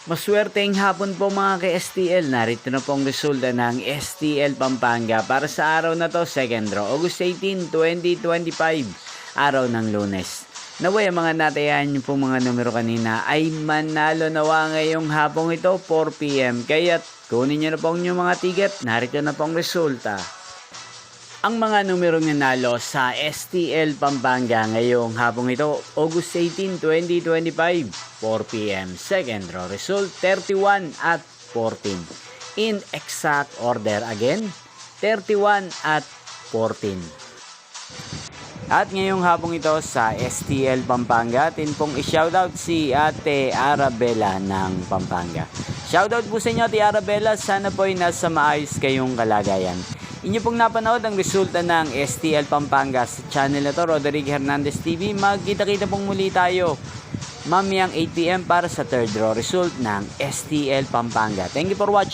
Maswerteng hapon po mga ka-STL. Narito na pong resulta ng STL Pampanga para sa araw na to, second draw, August 18, 2025, araw ng Lunes. Naway ang mga natayahan niyo po mga numero kanina ay manalo nawa ngayong hapong ito, 4 PM. Kaya't kunin niyo na po yung mga ticket. Narito na pong resulta. Ang mga numerong nanalo sa STL Pampanga ngayong hapong ito, August 18, 2025, 4 PM. Second draw result, 31 at 14. In exact order again, 31 at 14. At ngayong hapong ito sa STL Pampanga, atin pong i-shoutout si Ate Arabella ng Pampanga. Shoutout po sa inyo Ate Arabella, sana po ay nasa maayos kayong kalagayan. Inyo pong napanood ang resulta ng STL Pampanga sa channel na to, Roderick Hernandez TV. Magkita-kita pong muli tayo mamayang 8 PM para sa third draw result ng STL Pampanga. Thank you for watching.